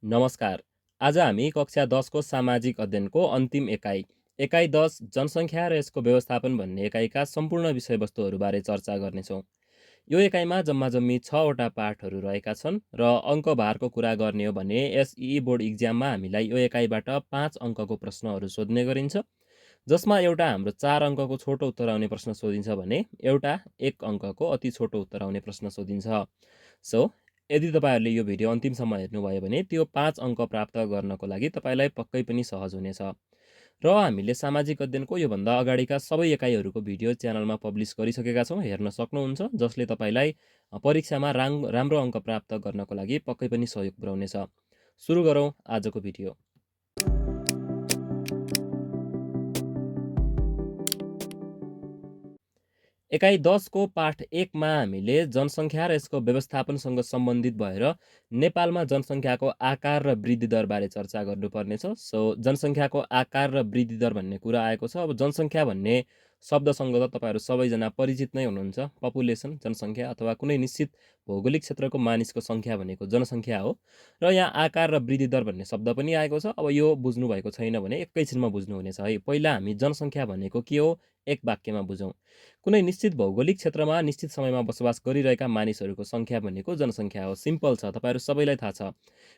नमस्कार। आज हामी कक्षा 10 को सामाजिक अध्ययनको अन्तिम एकाइ 10 जनसङ्ख्या र यसको व्यवस्थापन भन्ने एकाइका सम्पूर्ण विषयवस्तुहरूबारे चर्चा गर्नेछौँ। यो एकाइमा जम्मा-जम्मी 6 वटा पाठहरू रहेका छन् र अङ्कभारको कुरा गर्ने हो भने एसई बोर्ड इक्जाममा हामीलाई यो एकाइबाट 5 अङ्कको प्रश्नहरू सोध्ने गरिन्छ, जसमा एउटा हाम्रो 4 अङ्कको छोटो उत्तर आउने प्रश्न सोधिन्छ भने एउटा 1 अङ्कको अति छोटो उत्तर आउने प्रश्न सोधिन्छ। सो यदि तपाईँहरूले यो भिडियो अन्तिमसम्म हेर्नुभयो भने त्यो 5 अङ्क प्राप्त गर्नको लागि तपाईँलाई पक्कै पनि सहज हुनेछ। र हामीले सामाजिक अध्ययनको योभन्दा अगाडिका सबै एकाइहरूको भिडियो च्यानलमा पब्लिस गरिसकेका छौँ, हेर्न सक्नुहुन्छ, जसले तपाईँलाई परीक्षामा राम्रो अङ्क प्राप्त गर्नको लागि पक्कै पनि सहयोग पुर्याउनेछ। सुरु गरौँ आजको भिडियो। एकाइ 10 को पाठ 1 मा हामीले जनसङ्ख्या र यसको व्यवस्थापनसँग सम्बन्धित भएर नेपालमा जनसङ्ख्याको आकार र वृद्धि दरबारे चर्चा गर्नुपर्नेछ। सो जनसङ्ख्याको आकार र वृद्धि दर भन्ने कुरा आएको छ। अब जनसङ्ख्या भन्ने शब्दसँग त तपाईँहरू सबैजना परिचित नै हुनुहुन्छ। पपुलेसन जनसङ्ख्या अथवा कुनै निश्चित भौगोलिक क्षेत्रको मानिसको सङ्ख्या भनेको जनसङ्ख्या हो। र यहाँ आकार र वृद्धि दर भन्ने शब्द पनि आएको छ। अब यो बुझ्नु भएको छैन भने एकैछिनमा बुझ्नुहुनेछ है। पहिला हामी जनसङ्ख्या भनेको के हो एक वाक्यमा बुझौँ। कुनै निश्चित भौगोलिक क्षेत्रमा निश्चित समयमा बसोबास गरिरहेका मानिसहरूको सङ्ख्या भनेको जनसङ्ख्या हो। सिम्पल छ, तपाईँहरू सबैलाई थाहा छ।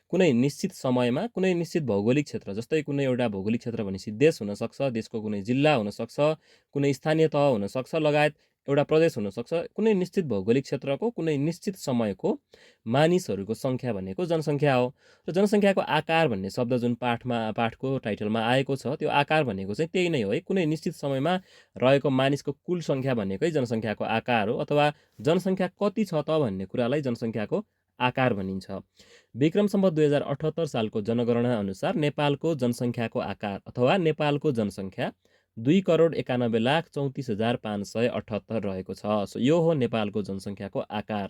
कुनै निश्चित समयमा कुनै निश्चित भौगोलिक क्षेत्र, जस्तै कुनै एउटा भौगोलिक क्षेत्र भनेपछि देश हुनसक्छ, देशको कुनै जिल्ला हुनसक्छ, कुनै स्थानीय तह हुनसक्छ, लगायत एउटा प्रदेश हुनसक्छ। कुनै निश्चित भौगोलिक क्षेत्रको कुनै निश्चित समयको मानिसहरूको सङ्ख्या भनेको जनसङ्ख्या हो। र जनसङ्ख्याको आकार भन्ने शब्द जुन पाठको टाइटलमा आएको छ, त्यो आकार भनेको चाहिँ त्यही नै हो है। कुनै निश्चित समयमा रहेको मानिसको कुल सङ्ख्या भनेकै जनसङ्ख्याको आकार हो, अथवा जनसङ्ख्या कति छ त भन्ने कुरालाई जनसङ्ख्याको आकार भनिन्छ। विक्रम सम्वत 2078 सालको जनगणना अनुसार नेपालको जनसङ्ख्याको आकार अथवा नेपालको जनसङ्ख्या 2,91,34,578 रहेको छ। सो यो हो नेपालको जनसङ्ख्याको आकार।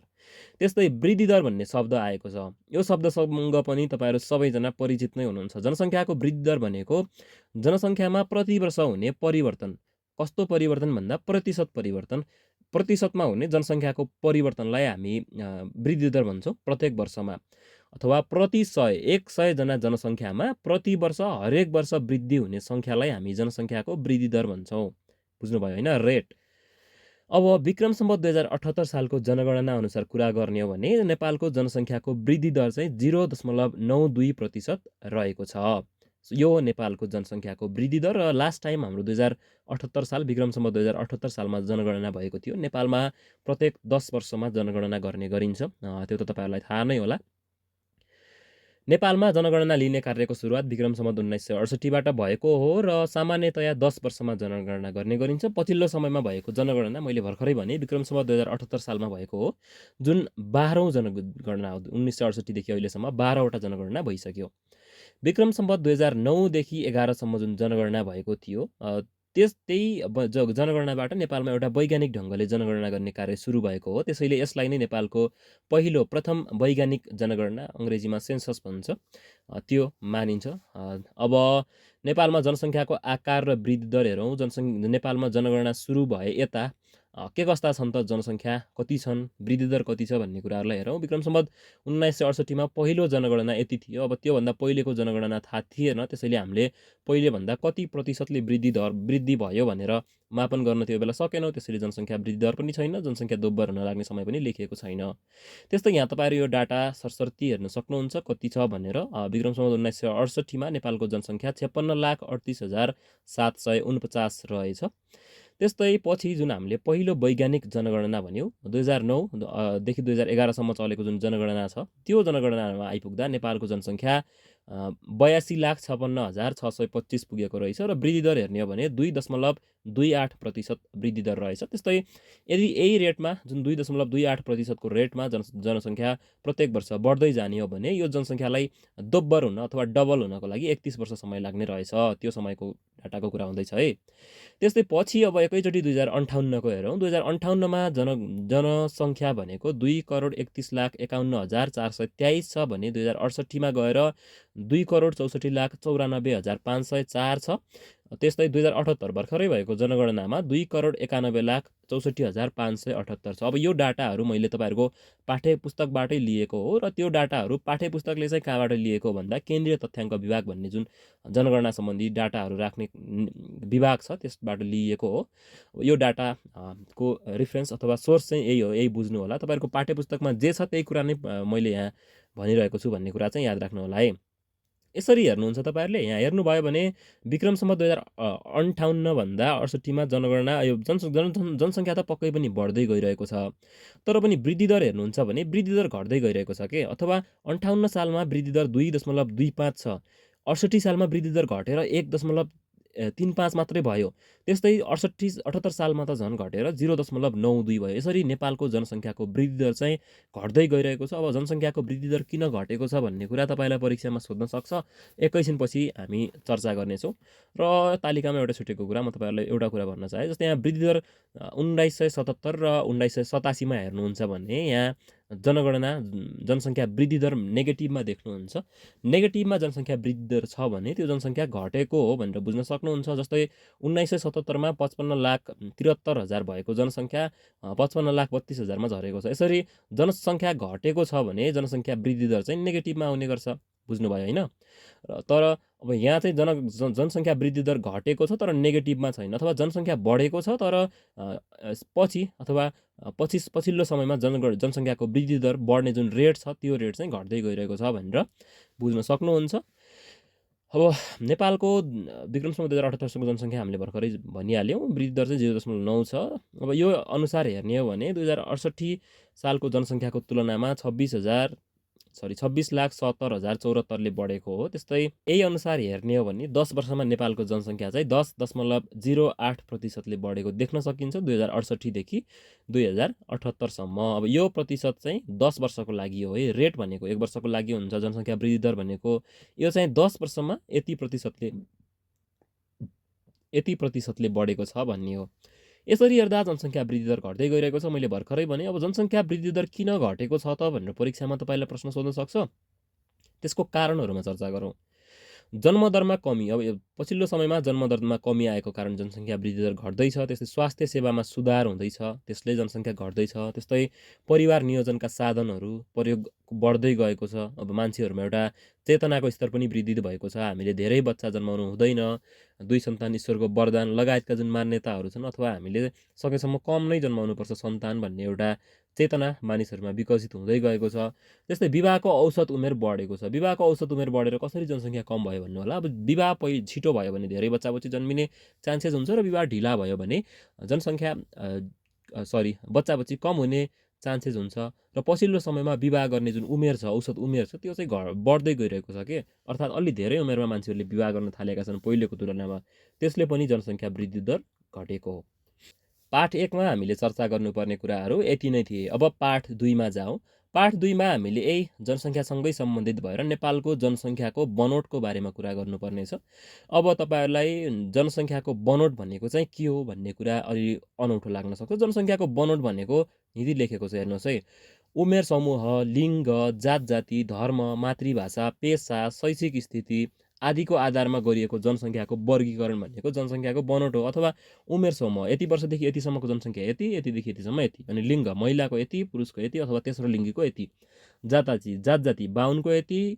त्यस्तै वृद्धि दर भन्ने शब्द आएको छ। यो शब्दसँग पनि तपाईँहरू सबैजना परिचित नै हुनुहुन्छ। जनसङ्ख्याको वृद्धि दर भनेको जनसङ्ख्यामा प्रति वर्ष हुने परिवर्तन। कस्तो परिवर्तन भन्दा प्रतिशत परिवर्तन। प्रतिशतमा हुने जनसङ्ख्याको परिवर्तनलाई हामी वृद्धि दर भन्छौँ प्रत्येक वर्षमा, अथवा प्रति 100 जना जनसङ्ख्यामा प्रति वर्ष हरेक वर्ष वृद्धि हुने सङ्ख्यालाई हामी जनसङ्ख्याको वृद्धि दर भन्छौँ। बुझ्नुभयो होइन, रेट। अब विक्रम सम्वत 2078 सालको जनगणना अनुसार कुरा गर्ने हो भने नेपालको जनसङ्ख्याको वृद्धि दर चाहिँ 0.92% रहेको छ। यो हो नेपालको जनसङ्ख्याको वृद्धि दर। र लास्ट टाइम हाम्रो 2078 साल विक्रम सम्वत 2078 सालमा जनगणना भएको थियो। नेपालमा प्रत्येक 10 वर्षमा जनगणना गर्ने गरिन्छ, त्यो त तपाईँहरूलाई थाहा नै होला। नेपालमा जनगणना लिने कार्यको सुरुवात विक्रम सम्वत 1968बाट भएको हो र सामान्यतया 10 वर्षमा जनगणना गर्ने गरिन्छ। पछिल्लो समयमा भएको जनगणना मैले भर्खरै भने विक्रम सम्वत 2078 सालमा भएको हो, जुन 12औँ जनगणना हो। 1968 देखि अहिलेसम्म 12वटा जनगणना भइसक्यो। विक्रम सम्वत 2009 देखि 11 सम्म जुन जनगणना भएको थियो, त्यही जनगणनाबाट नेपालमा एउटा वैज्ञानिक ढङ्गले जनगणना गर्ने कार्य सुरु भएको हो। त्यसैले यसलाई नै नेपालको प्रथम वैज्ञानिक जनगणना, अङ्ग्रेजीमा सेन्सस भन्छ, त्यो मानिन्छ। अब नेपालमा जनसङ्ख्याको आकार र वृद्धि दर हेरौँ। नेपालमा जनगणना सुरु भए यता के कस्ता छन् त जनसङ्ख्या कति छन्, वृद्धि दर कति छ भन्ने कुराहरूलाई हेरौँ। विक्रम सम्वत 1968मा पहिलो जनगणना यति थियो। अब त्योभन्दा पहिलेको जनगणना थाहा थिएन, त्यसैले हामीले पहिलेभन्दा कति प्रतिशतले वृद्धि भयो भनेर मापन गर्न त्यो बेला सकेनौँ। त्यसैले जनसङ्ख्या वृद्धि दर पनि छैन, जनसङ्ख्या दोब्बर हुन लाग्ने समय पनि लेखिएको छैन। त्यस्तै यहाँ तपाईँहरू यो डाटा सरसर्ती हेर्न सक्नुहुन्छ कति छ भनेर। विक्रम सम्वत 1968मा नेपालको जनसङ्ख्या 56,38,749 रहेछ। त्यस्तै पछि जुन हामीले पहिलो वैज्ञानिक जनगणना भन्यौँ 2009 देखि 2011सम्म चलेको जुन जनगणना छ, त्यो जनगणनामा आइपुग्दा नेपालको जनसङ्ख्या 82,56,625 पुगेको रहेछ। र वृद्धि दर हेर्ने हो भने 2.28% वृद्धि दर रहेछ। त्यस्तै यदि यही रेटमा जुन 2.28%को रेटमा जनसङ्ख्या प्रत्येक वर्ष बढ्दै जाने हो भने यो जनसङ्ख्यालाई दोब्बर हुन अथवा डबल हुनको लागि 31 वर्ष समय लाग्ने रहेछ। त्यो समयको डाटाको कुरा हुँदैछ है। त्यस्तै पछि अब एकैचोटि 2058को हेरौँ। 2058मा जनसङ्ख्या भनेको 2,31,51,423 छ भने 2068मा गएर 2,64,94,504 छ। त्यस्तै 2078 भर्खरै भएको जनगणनामा 2,91,64,578 छ। अब यो डाटाहरू मैले तपाईँहरूको पाठ्यपुस्तकबाटै लिएको हो र त्यो डाटाहरू पाठ्यपुस्तकले चाहिँ कहाँबाट लिएको भन्दा केन्द्रीय तथ्याङ्क विभाग भन्ने जुन जनगणना सम्बन्धी डाटाहरू राख्ने विभाग छ त्यसबाट लिएको हो। यो डाटा को रेफरेन्स अथवा सोर्स चाहिँ यही हो, यही बुझ्नु होला। तपाईँहरूको पाठ्यपुस्तकमा जे छ त्यही कुरा नै मैले यहाँ भनिरहेको छु भन्ने कुरा चाहिँ याद राख्नु होला है। यसरी हेर्नुहुन्छ तपाईँहरूले, यहाँ हेर्नुभयो भने विक्रमसम्म 2058 भन्दा 68मा जनगणना यो जनसङ्ख्या त पक्कै पनि बढ्दै गइरहेको छ, तर पनि वृद्धि दर हेर्नुहुन्छ भने वृद्धि दर घट्दै गइरहेको छ के। अथवा 58 सालमा वृद्धि दर 2.25 छ, 68 सालमा वृद्धि दर घटेर 1.35 मात्रै भयो। त्यस्तै 78 सालमा त झन् घटेर 0.92 भयो। यसरी नेपालको जनसङ्ख्याको वृद्धि दर चाहिँ घट्दै गइरहेको छ। अब जनसङ्ख्याको वृद्धि दर किन घटेको छ भन्ने कुरा तपाईँलाई परीक्षामा सोध्न सक्छ। एकैछिनपछि हामी चर्चा गर्नेछौँ। र तालिकामा एउटा छुटेको कुरा म तपाईँहरूलाई एउटा कुरा भन्न चाहेँ। जस्तै यहाँ वृद्धि दर 1977 र 1987मा हेर्नुहुन्छ भने यहाँ जनगणना जनसङ्ख्या वृद्धि दर नेगेटिभमा देख्नुहुन्छ। नेगेटिभमा जनसङ्ख्या वृद्धि दर छ भने त्यो जनसङ्ख्या घटेको हो भनेर बुझ्न सक्नुहुन्छ। जस्तै 1977मा 55,73,000 भएको जनसङ्ख्या 55,32,000मा झरेको छ। यसरी जनसङ्ख्या घटेको छ भने जनसङ्ख्या वृद्धि दर चाहिँ नेगेटिभमा आउने गर्छ, बुझ्नुभयो होइन। तर अब यहाँ चाहिँ जनसङ्ख्या वृद्धि दर घटेको छ तर नेगेटिभमा छैन, अथवा जनसङ्ख्या बढेको छ तर पछि अथवा पछिल्लो समयमा जनसङ्ख्याको वृद्धि दर बढ्ने जुन रेट छ त्यो रेट चाहिँ घट्दै गइरहेको छ भनेर बुझ्न सक्नुहुन्छ। अब नेपालको विक्रमसम्म 2078 जनसङ्ख्या हामीले भर्खरै भनिहाल्यौँ, वृद्धि दर चाहिँ 0.9 छ। अब यो अनुसार हेर्ने हो भने 2068 सालको जनसङ्ख्याको तुलनामा 26,70,74,074ले बढेको हो। त्यस्तै यही अनुसार हेर्ने हो भने 10 वर्षमा नेपालको जनसङ्ख्या चाहिँ 10.08%ले बढेको देख्न सकिन्छ 2068देखि 2078सम्म। अब यो प्रतिशत चाहिँ 10 वर्षको लागि हो है। रेट भनेको 1 वर्षको लागि हुन्छ, जनसङ्ख्या वृद्धि दर भनेको यो चाहिँ 10 वर्षमा यति प्रतिशतले बढेको छ भन्ने हो। यसरी हेर्दा जनसङ्ख्या वृद्धि दर घट्दै गइरहेको छ। मैले भर्खरै भने अब जनसङ्ख्या वृद्धि दर किन घटेको छ त भनेर परीक्षामा तपाईँलाई प्रश्न सोध्न सक्छ। त्यसको कारणहरूमा चर्चा गरौँ। जन्मदरमा कमी, अब पछिल्लो समयमा जन्मदरमा कमी आएको कारण जनसङ्ख्या वृद्धि दर घट्दैछ। त्यस्तै स्वास्थ्य सेवामा सुधार हुँदैछ, त्यसले जनसङ्ख्या घट्दैछ। त्यस्तै परिवार नियोजनका साधनहरू प्रयोग बढ्दै गएको छ। अब मान्छेहरूमा एउटा चेतनाको स्तर पनि वृद्धि भएको छ। हामीले धेरै बच्चा जन्माउनु हुँदैन, 2 सन्तान ईश्वरको वरदान लगायतका जुन मान्यताहरू छन्, अथवा हामीले सकेसम्म कम नै जन्माउनुपर्छ सन्तान भन्ने एउटा चेतना मानिसहरूमा विकसित हुँदै गएको छ। त्यस्तै विवाहको औसत उमेर बढेको छ। विवाहको औसत उमेर बढेर कसरी जनसङ्ख्या कम भयो भन्नु होला। अब विवाह छिटो भयो भने धेरै बच्चा-बच्ची जन्मिने चान्सेस हुन्छ, र विवाह ढिला भयो भने जनसङ्ख्या बच्चा-बच्ची कम हुने चान्सेस हुन्छ। र पछिल्लो समयमा विवाह गर्ने जुन उमेर छ, औसत उमेर छ, त्यो चाहिँ बढ्दै गइरहेको छ के। अर्थात् अलि धेरै उमेरमा मान्छेहरूले विवाह गर्न थालेका छन् पहिलेको तुलनामा। त्यसले पनि जनसङ्ख्या वृद्धि दर घटेको हो। पाठ 1मा हामीले चर्चा गर्नुपर्ने कुराहरू यति नै थिए। अब पाठ 2मा जाउँ। पाठ 2मा हामीले यही जनसङ्ख्यासँगै सम्बन्धित भएर नेपालको जनसङ्ख्याको बनोटको बारेमा कुरा गर्नुपर्ने छ। अब तपाईँहरूलाई जनसङ्ख्याको बनोट भनेको चाहिँ के हो भन्ने कुरा अलि अनौठो लाग्न सक्छ। जनसङ्ख्याको बनोट भनेको यदि लेखेको छ हेर्नुहोस् है। उमेर समूह, लिङ्ग, जात जाति, धर्म, मातृभाषा, पेसा, शैक्षिक स्थिति आदिको आधारमा गरिएको जनसङ्ख्याको वर्गीकरण भनेको जनसङ्ख्याको बनोट हो। अथवा उमेर समूह यति वर्षदेखि यतिसम्मको जनसङ्ख्या यति, यतिदेखि यतिसम्म यति। अनि लिङ्ग महिलाको यति, पुरुषको यति अथवा तेस्रो लिङ्गीको यति। जात जाति बाहुनको यति,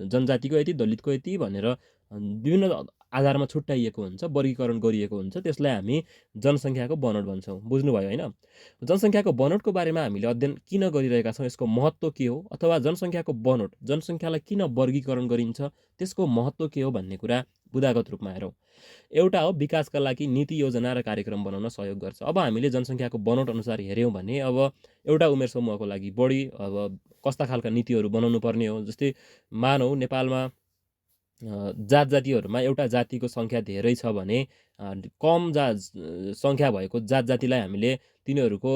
जनजातिको यति, दलितको यति भनेर विभिन्न आधारमा छुट्याइएको हुन्छ, वर्गीकरण गरिएको हुन्छ। त्यसलाई हामी जनसङ्ख्याको बनोट भन्छौँ, बुझ्नुभयो होइन। जनसङ्ख्याको बनोटको बारेमा हामीले अध्ययन किन गरिरहेका छौँ, यसको महत्त्व के हो, अथवा जनसङ्ख्याको बनोट, जनसङ्ख्यालाई किन वर्गीकरण गरिन्छ, त्यसको महत्त्व के हो भन्ने कुरा बुदागत रूपमा हेरौँ। एउटा हो विकासका लागि नीति योजना र कार्यक्रम बनाउन सहयोग गर्छ। अब हामीले जनसङ्ख्याको बनोट अनुसार हेऱ्यौँ भने अब एउटा उमेर समूहको लागि बढी अब कस्ता खालका नीतिहरू बनाउनु पर्ने हो। जस्तै मानौँ नेपालमा जात जातिहरूमा एउटा जातिको सङ्ख्या धेरै छ भने कम सङ्ख्या भएको जात जातिलाई हामीले तिनीहरूको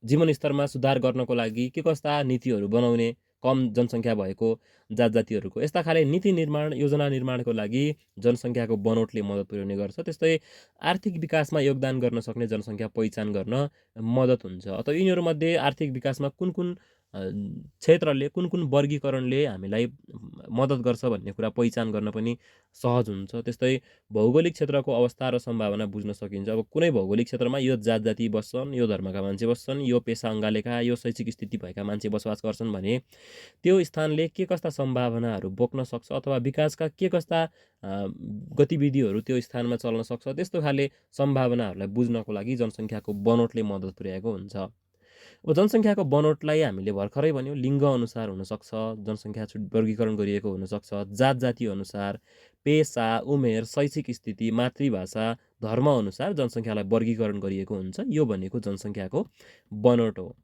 जीवनस्तरमा सुधार गर्नको लागि के कस्ता नीतिहरू बनाउने, कम जनसङ्ख्या भएको जात जातिहरूको यस्ता खाले नीति निर्माण, योजना निर्माणको लागि जनसङ्ख्याको बनोटले मद्दत पुर्याउने गर्छ। त्यस्तै आर्थिक विकासमा योगदान गर्न सक्ने जनसङ्ख्या पहिचान गर्न मद्दत हुन्छ। अथवा यिनीहरूमध्ये आर्थिक विकासमा कुन कुन क्षेत्रले, कुन कुन वर्गीकरणले हामीलाई मद्दत गर्छ भन्ने कुरा पहिचान गर्न पनि सहज हुन्छ। त्यस्तै भौगोलिक क्षेत्रको अवस्था र सम्भावना बुझ्न सकिन्छ। अब कुनै भौगोलिक क्षेत्रमा यो जात-जाति बस्छन्, यो धर्मका मान्छे बस्छन्, यो पेसा अङ्गालेका, यो शैक्षिक स्थिति भएका मान्छे बसोबास गर्छन् भने त्यो स्थानले के कस्ता सम्भावनाहरू बोक्न सक्छ अथवा विकासका के कस्ता गतिविधिहरू त्यो स्थानमा चल्न सक्छ, त्यस्तो खाले सम्भावनाहरूलाई बुझ्नको लागि जनसङ्ख्याको बनोटले मद्दत पुर्याएको हुन्छ। अब जनसङ्ख्याको बनोटलाई हामीले भर्खरै भन्यौँ लिङ्ग अनुसार हुनसक्छ, जनसङ्ख्या वर्गीकरण गरिएको हुनसक्छ, जात-जाति अनुसार, पेसा, उमेर, शैक्षिक स्थिति, मातृभाषा, धर्म अनुसार जनसङ्ख्यालाई वर्गीकरण गरिएको हुन्छ। यो भनेको जनसङ्ख्याको बनोट हो।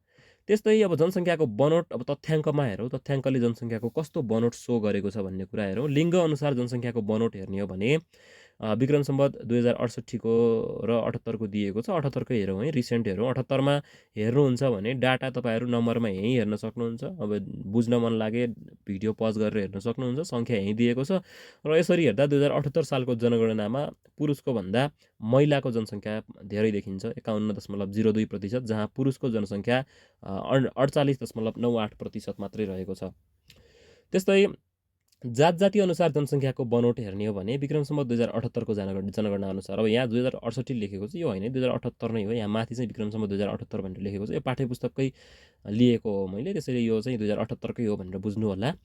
त्यस्तै अब जनसङ्ख्याको बनोट अब तथ्याङ्कमा हेरौँ, तथ्याङ्कले जनसङ्ख्याको कस्तो बनोट सो गरेको छ भन्ने कुरा हेरौँ। लिङ्ग अनुसार जनसङ्ख्याको बनोट हेर्ने हो भने विक्रम सम्वत 2068 को र 78 को दिएको छ। 78 कै हेरौँ है, रिसेन्ट हेरौँ। 78 मा हेर्नुहुन्छ भने डाटा तपाईँहरू नम्बरमा यहीँ हेर्न सक्नुहुन्छ। अब बुझ्न मन लागे भिडियो पज गरेर हेर्न सक्नुहुन्छ। सङ्ख्या यहीँ दिएको छ र यसरी हेर्दा 2078 सालको जनगणनामा पुरुषको भन्दा महिलाको जनसङ्ख्या धेरै देखिन्छ, 51.02%, जहाँ पुरुषको जनसङ्ख्या 48.98% मात्रै रहेको छ। त्यस्तै जात-जाति अनुसार जनसङ्ख्याको बनोट हेर्ने हो भने विक्रम सम्वत 2078 को जनगणना अनुसार, अब यहाँ 2068 लेखेको छ, यो होइन 2078 नै हो, यहाँ माथि चाहिँ विक्रम सम्वत 2078 भनेर लेखेको छ। यो पाठ्यपुस्तककै लिएको हो मैले, त्यसैले यो चाहिँ 2078 कै हो भनेर बुझ्नु होला।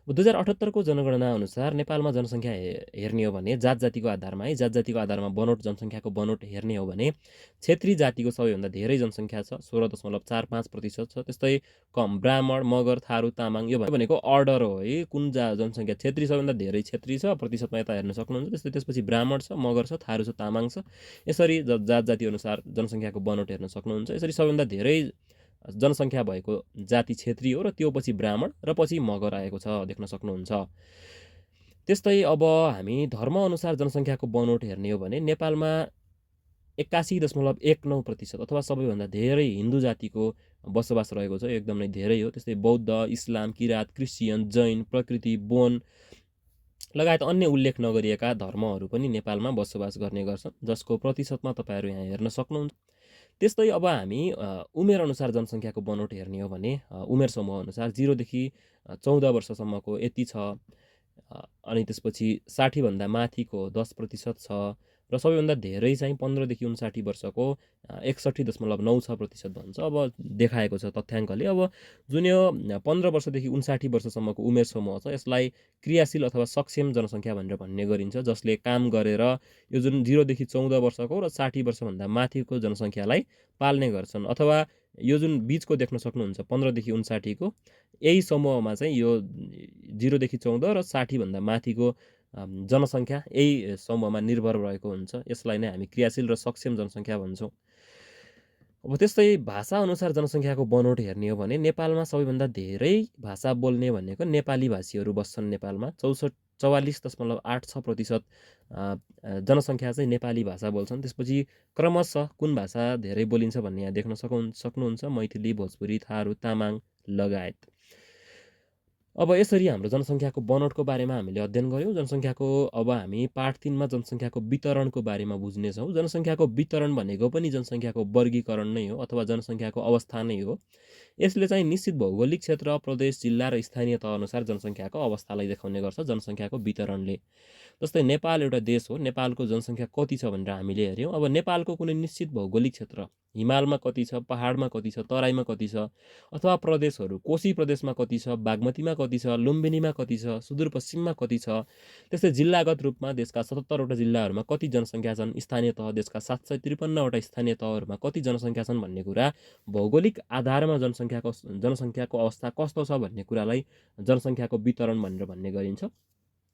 2078 को जनगणना अनुसार नेपालमा जनसङ्ख्या हेर्ने हो भने जात-जातिको आधारमा है, जात-जातिको आधारमा बनोट जनसङ्ख्याको बनोट हेर्ने हो भने क्षेत्री जातिको सबैभन्दा धेरै जनसङ्ख्या छ, 16.45% छ। त्यस्तै कम ब्राह्मण, मगर, थारू, तामाङ, यो भनेको अर्डर हो है, कुन जनसङ्ख्या क्षेत्री सबैभन्दा धेरै क्षेत्री छ, प्रतिशतमा यता हेर्न सक्नुहुन्छ। त्यस्तै त्यसपछि ब्राह्मण छ, मगर छ, थारू छ, तामाङ छ। यसरी जात-जाति अनुसार जनसङ्ख्याको बनोट हेर्न सक्नुहुन्छ। यसरी सबैभन्दा धेरै जनसङ्ख्या भएको जाति क्षेत्री हो र त्यो पछि ब्राह्मण र पछि मगर आएको छ, देख्न सक्नुहुन्छ। त्यस्तै अब हामी धर्म अनुसार जनसङ्ख्याको बनोट हेर्ने हो भने नेपालमा 81.19% अथवा सबैभन्दा धेरै हिन्दू जातिको बसोबास रहेको छ, एकदम नै धेरै हो। त्यस्तै बौद्ध, इस्लाम, किरात, क्रिस्चियन, जैन, प्रकृति, बोन लगायत अन्य उल्लेख नगरिएका धर्महरू पनि नेपालमा बसोबास गर्ने गर्छन्, जसको प्रतिशतमा तपाईँहरू यहाँ हेर्न सक्नुहुन्छ। त्यस्तै अब हामी उमेर अनुसार जनसङ्ख्याको बनोट हेर्ने हो भने उमेर समूह अनुसार 0 देखि 14 वर्षसम्मको यति छ, अनि त्यसपछि 60 भन्दा माथिको 10% छ र सबैभन्दा धेरै चाहिँ 15 देखि 59 वर्षको 61.96% भन्छ। अब देखाएको छ तथ्याङ्कले। अब जुन यो 15 वर्षदेखि 59 वर्षसम्मको उमेर समूह छ, यसलाई क्रियाशील अथवा सक्षम जनसङ्ख्या भनेर भन्ने गरिन्छ, जसले काम गरेर यो जुन 0 देखि 14 वर्षको र 60 वर्षभन्दा माथिको जनसङ्ख्यालाई पाल्ने गर्छन्। अथवा यो जुन बिचको देख्न सक्नुहुन्छ 15 देखि 59 को, यही समूहमा चाहिँ यो 0 देखि 14 र 60 भन्दा माथिको जनसङ्ख्या यही समूहमा निर्भर रहेको हुन्छ। यसलाई नै हामी क्रियाशील र सक्षम जनसङ्ख्या भन्छौँ। अब त्यस्तै भाषा अनुसार जनसङ्ख्याको बनोट हेर्ने हो भने नेपालमा सबैभन्दा धेरै भाषा बोल्ने भनेको नेपाली भाषीहरू बस्छन् नेपालमा। 44.86% जनसङ्ख्या चाहिँ नेपाली भाषा बोल्छन्। त्यसपछि क्रमशः कुन भाषा धेरै बोलिन्छ भन्ने यहाँ देख्न सक्नुहुन्छ, मैथिली, भोजपुरी, थारू, तामाङ लगायत। अब यसरी हाम्रो जनसङ्ख्याको बनोटको बारेमा हामीले अध्ययन गऱ्यौँ। जनसङ्ख्याको अब हामी पाठ 3 मा जनसङ्ख्याको वितरणको बारेमा बुझ्नेछौँ। जनसङ्ख्याको वितरण भनेको पनि जनसङ्ख्याको वर्गीकरण नै हो अथवा जनसङ्ख्याको अवस्था नै हो। यसले चाहिँ निश्चित भौगोलिक क्षेत्र, प्रदेश, जिल्ला र स्थानीय तह अनुसार जनसङ्ख्याको अवस्थालाई देखाउने गर्छ जनसङ्ख्याको वितरणले। जस्तै नेपाल एउटा देश हो, नेपालको जनसङ्ख्या कति छ भनेर हामीले हेऱ्यौँ। अब नेपालको कुनै निश्चित भौगोलिक क्षेत्र, हिमालमा कति छ, पहाडमा कति छ, तराईमा कति छ, अथवा प्रदेशहरू, कोशी प्रदेशमा कति छ, बागमतीमा कति छ, लुम्बिनीमा कति छ, सुदूरपश्चिममा कति छ। त्यस्तै जिल्लागत रूपमा देशका 77 वटा जिल्लाहरूमा कति जनसङ्ख्या छन्, स्थानीय तह देशका 753 वटा स्थानीय तहहरूमा कति जनसङ्ख्या छन् भन्ने कुरा भौगोलिक आधारमा जनसङ्ख्याको अवस्था कस्तो छ भन्ने कुरालाई जनसङ्ख्याको वितरण भनेर भन्ने गरिन्छ।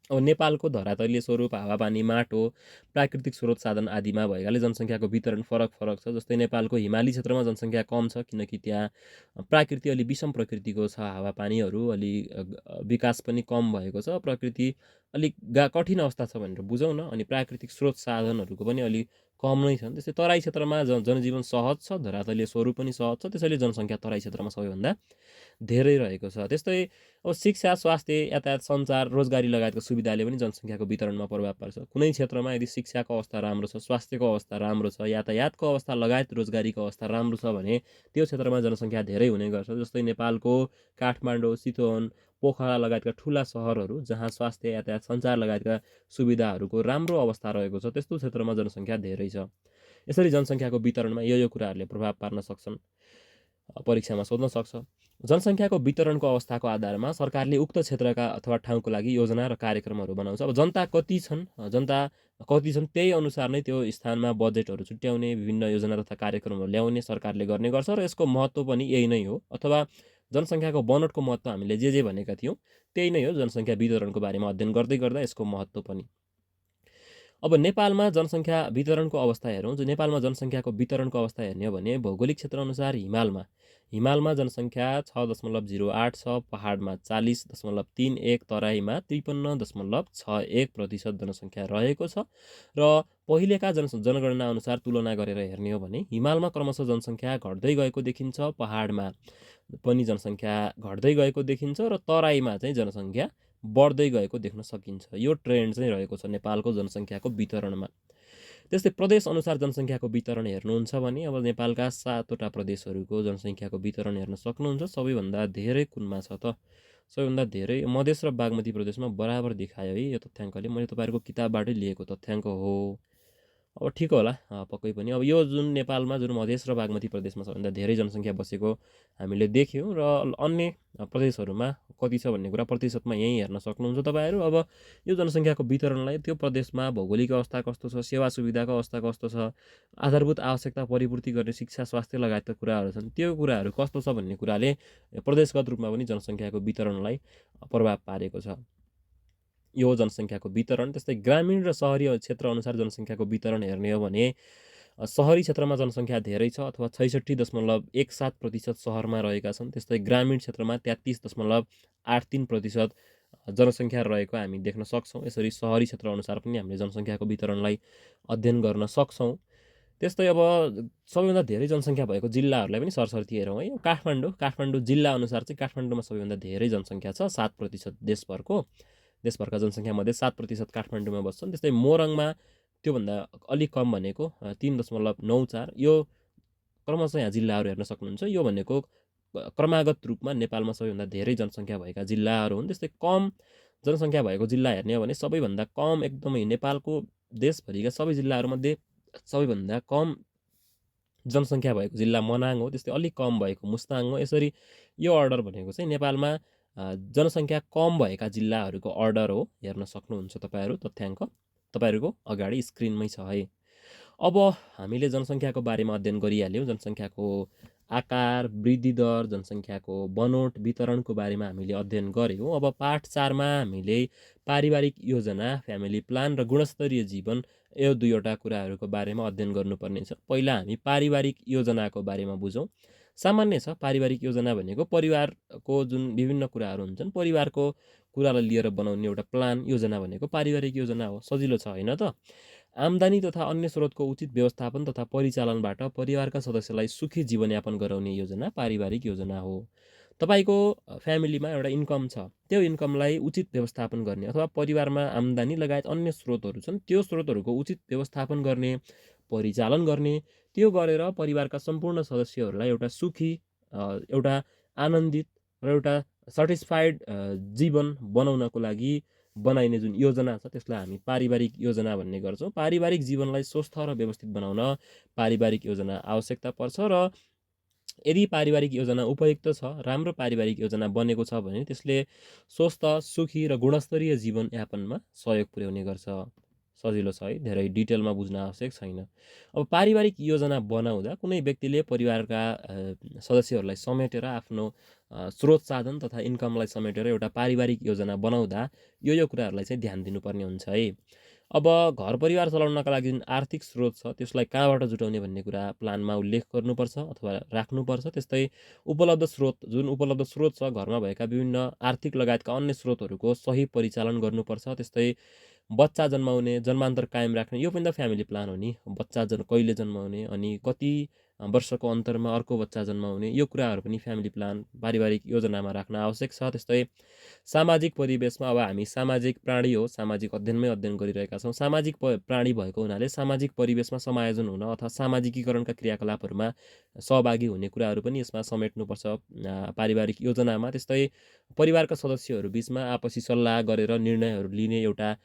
अब नेपालको धरातलीय स्वरूप, हावापानी, माटो, प्राकृतिक स्रोत साधन आदिमा भएकाले जनसङ्ख्याको वितरण फरक फरक छ। जस्तै नेपालको हिमाली क्षेत्रमा जनसङ्ख्या कम छ, किनकि त्यहाँ प्रकृति अलि विषम प्रकृतिको छ, हावापानीहरू अलि विकास पनि कम भएको छ, प्रकृति अलिक कठिन अवस्था छ भनेर बुझौँ न। अनि प्राकृतिक स्रोत साधनहरूको पनि अलिक कम नै छन्। त्यस्तै तराई क्षेत्रमा जनजीवन सहज छ, धरातलीय स्वरूप पनि सहज छ, त्यसैले जनसङ्ख्या तराई क्षेत्रमा सबैभन्दा धेरै रहेको छ। त्यस्तै अब शिक्षा, स्वास्थ्य, यातायात, सञ्चार, रोजगारी लगायतको सुविधाले पनि जनसङ्ख्याको वितरणमा प्रभाव पार्छ। कुनै क्षेत्रमा यदि शिक्षाको अवस्था राम्रो छ, स्वास्थ्यको अवस्था राम्रो छ, यातायातको अवस्था लगायत रोजगारीको अवस्था राम्रो छ भने त्यो क्षेत्रमा जनसङ्ख्या धेरै हुने गर्छ। जस्तै नेपालको काठमाडौँ, चितवन, पोखरा लगायतका ठुला सहरहरू जहाँ स्वास्थ्य, यातायात, सञ्चार लगायतका सुविधाहरूको राम्रो अवस्था रहेको छ, त्यस्तो क्षेत्रमा जनसङ्ख्या धेरै छ। यसरी जनसङ्ख्याको वितरणमा यो कुराहरूले प्रभाव पार्न सक्छन्। परीक्षामा सोध्न सक्छ। जनसङ्ख्याको वितरणको अवस्थाको आधारमा सरकारले उक्त क्षेत्रका अथवा ठाउँको लागि योजना र कार्यक्रमहरू बनाउँछ। अब जनता कति छन् त्यही अनुसार नै त्यो स्थानमा बजेटहरू छुट्याउने, विभिन्न योजना तथा कार्यक्रमहरू ल्याउने सरकारले गर्ने गर्छ र यसको महत्त्व पनि यही नै हो। अथवा जनसङ्ख्याको बनोटको महत्त्व हामीले जे भनेका थियौँ त्यही नै हो। जनसङ्ख्या वितरणको बारेमा अध्ययन गर्दै गर्दा यसको महत्त्व पनि। अब नेपालमा जनसङ्ख्या वितरणको अवस्था हेरौँ। नेपालमा जनसङ्ख्याको वितरणको अवस्था हेर्ने हो भने भौगोलिक क्षेत्रअनुसार हिमालमा जनसङ्ख्या 6.08 छ, पहाडमा 40.31, तराईमा 53.61% जनसङ्ख्या रहेको छ। र पहिलेका जनगणना अनुसार तुलना गरेर हेर्ने हो भने हिमालमा क्रमशः जनसङ्ख्या घट्दै गएको देखिन्छ, पहाडमा पनि जनसङ्ख्या घट्दै गएको देखिन्छ र तराईमा चाहिँ जनसङ्ख्या बढ्दै गएको देख्न सकिन्छ। यो ट्रेन्ड चाहिँ रहेको छ नेपालको जनसङ्ख्याको वितरणमा। त्यस्तै प्रदेश अनुसार जनसङ्ख्याको वितरण हेर्नुहुन्छ भने अब नेपालका 7वटा प्रदेशहरूको जनसङ्ख्याको वितरण हेर्न सक्नुहुन्छ। सबैभन्दा धेरै कुनमा छ त? सबैभन्दा धेरै मधेस र बागमती प्रदेशमा बराबर देखायो है यो तथ्याङ्कले। मैले तपाईँहरूको किताबबाटै लिएको तथ्याङ्क हो। अब ठिक होला पक्कै पनि। अब यो जुन नेपालमा जुन मधेस र बागमती प्रदेशमा सबभन्दा धेरै जनसङ्ख्या बसेको हामीले देख्यौँ र अन्य प्रदेशहरूमा कति छ भन्ने कुरा प्रतिशतमा यहीँ हेर्न सक्नुहुन्छ तपाईँहरू। अब यो जनसङ्ख्याको वितरणलाई त्यो प्रदेशमा भौगोलिक अवस्था कस्तो छ, सेवा सुविधाको अवस्था कस्तो छ, आधारभूत आवश्यकता परिपूर्ति गर्ने शिक्षा, स्वास्थ्य लगायतका कुराहरू छन्, त्यो कुराहरू कस्तो छ भन्ने कुराले प्रदेशगत रूपमा पनि जनसङ्ख्याको वितरणलाई प्रभाव पारेको छ। यो जनसङ्ख्याको वितरण। त्यस्तै ग्रामीण र सहरी क्षेत्रअनुसार जनसङ्ख्याको वितरण हेर्ने हो भने सहरी क्षेत्रमा जनसङ्ख्या धेरै छ अथवा 66.17% सहरमा रहेका छन्। त्यस्तै ग्रामीण क्षेत्रमा 33.83% जनसङ्ख्या रहेको हामी देख्न सक्छौँ। यसरी सहरी क्षेत्रअनुसार पनि हामीले जनसङ्ख्याको वितरणलाई अध्ययन गर्न सक्छौँ। त्यस्तै अब सबैभन्दा धेरै जनसङ्ख्या भएको जिल्लाहरूलाई पनि सरसर्ती हेरौँ है। काठमाडौँ जिल्लाअनुसार चाहिँ काठमाडौँमा सबैभन्दा धेरै जनसङ्ख्या छ, 7% देशभरका जनसङ्ख्यामध्ये 7% काठमाडौँमा बस्छन्। त्यस्तै मोरङमा त्योभन्दा अलिक कम भनेको 3.94। यो क्रमशः यहाँ जिल्लाहरू हेर्न सक्नुहुन्छ। यो भनेको क्रमागत रूपमा नेपालमा सबैभन्दा धेरै जनसङ्ख्या भएका जिल्लाहरू हुन्। त्यस्तै कम जनसङ्ख्या भएको जिल्ला हेर्ने हो भने सबैभन्दा कम एकदमै नेपालको देशभरिका सबै जिल्लाहरूमध्ये सबैभन्दा कम जनसङ्ख्या भएको जिल्ला मनाङ हो। त्यस्तै अलिक कम भएको मुस्ताङ हो। यसरी यो अर्डर भनेको चाहिँ नेपालमा जनसङ्ख्या कम भएका जिल्लाहरूको अर्डर हो। हेर्न सक्नुहुन्छ तपाईँहरू तथ्याङ्क तपाईँहरूको अगाडि स्क्रिनमै छ है। अब हामीले जनसङ्ख्याको बारेमा अध्ययन गरिहाल्यौँ। जनसङ्ख्याको आकार, वृद्धि दर, जनसङ्ख्याको बनोट वितरणको बारेमा हामीले अध्ययन गऱ्यौँ। अब पाठ 4मा हामीले पारिवारिक योजना, फ्यामिली प्लान र गुणस्तरीय जीवन यो दुईवटा कुराहरूको बारेमा अध्ययन गर्नुपर्ने छ। पहिला हामी पारिवारिक योजनाको बारेमा बुझौँ। सामान्य छ पारिवारिक योजना भनेको परिवारको जुन विभिन्न कुराहरू हुन्छन्, परिवारको कुरालाई लिएर बनाउने एउटा प्लान योजना भनेको पारिवारिक योजना हो। सजिलो छ होइन त? आम्दानी तथा अन्य स्रोतको उचित व्यवस्थापन तथा परिचालनबाट परिवारका सदस्यलाई सुखी जीवनयापन गराउने योजना पारिवारिक योजना हो। तपाईँको फ्यामिलीमा एउटा इन्कम छ, त्यो इन्कमलाई उचित व्यवस्थापन गर्ने अथवा परिवारमा आम्दानी लगायत अन्य स्रोतहरू छन्, त्यो स्रोतहरूको उचित व्यवस्थापन गर्ने, परिचालन गर्ने, त्यो गरेर परिवारका सम्पूर्ण सदस्यहरूलाई एउटा सुखी, एउटा आनन्दित र एउटा सेटिस्फाइड जीवन बनाउनको लागि बनाइने जुन योजना छ त्यसलाई हामी पारिवारिक योजना भन्ने गर्छौँ। पारिवारिक जीवनलाई स्वस्थ र व्यवस्थित बनाउन पारिवारिक योजना आवश्यकता पर्छ र यदि पारिवारिक योजना उपयुक्त छ, राम्रो पारिवारिक योजना बनेको छ भने त्यसले स्वस्थ, सुखी र गुणस्तरीय जीवनयापनमा सहयोग पुर्याउने गर्छ। सजिलो छ है, धेरै डिटेलमा बुझ्न आवश्यक छैन। अब पारिवारिक योजना बनाउँदा कुनै व्यक्तिले परिवारका सदस्यहरूलाई समेटेर आफ्नो स्रोत साधन तथा इन्कमलाई समेटेर एउटा पारिवारिक योजना बनाउँदा यो कुराहरूलाई चाहिँ ध्यान दिनुपर्ने हुन्छ है। अब घर परिवार चलाउनका लागि जुन आर्थिक स्रोत छ त्यसलाई कहाँबाट जुटाउने भन्ने कुरा प्लानमा उल्लेख गर्नुपर्छ अथवा राख्नुपर्छ। त्यस्तै उपलब्ध स्रोत छ घरमा भएका विभिन्न आर्थिक लगायतका अन्य स्रोतहरूको सही परिचालन गर्नुपर्छ। त्यस्तै बच्चा जन्माउने, जन्मान्तर कायम राख्ने, यो पनि त फ्यामिली प्लान हो नि। बच्चा कहिले जन्माउने अनि कति वर्षको अन्तरमा अर्को बच्चा जन्माउने, यो कुराहरू पनि फ्यामिली प्लान, पारिवारिक योजनामा राख्न आवश्यक छ। त्यस्तै सामाजिक परिवेशमा अब हामी सामाजिक प्राणी हो, सामाजिक अध्ययनमै अध्ययन गरिरहेका छौँ। सामाजिक प्राणी भएको हुनाले सामाजिक परिवेशमा समायोजन हुन अथवा सामाजिकीकरणका क्रियाकलापहरूमा सहभागी हुने कुराहरू पनि यसमा समेट्नुपर्छ पारिवारिक योजनामा। त्यस्तै परिवारका सदस्यहरू बिचमा आपसी सल्लाह गरेर निर्णयहरू लिने एउटा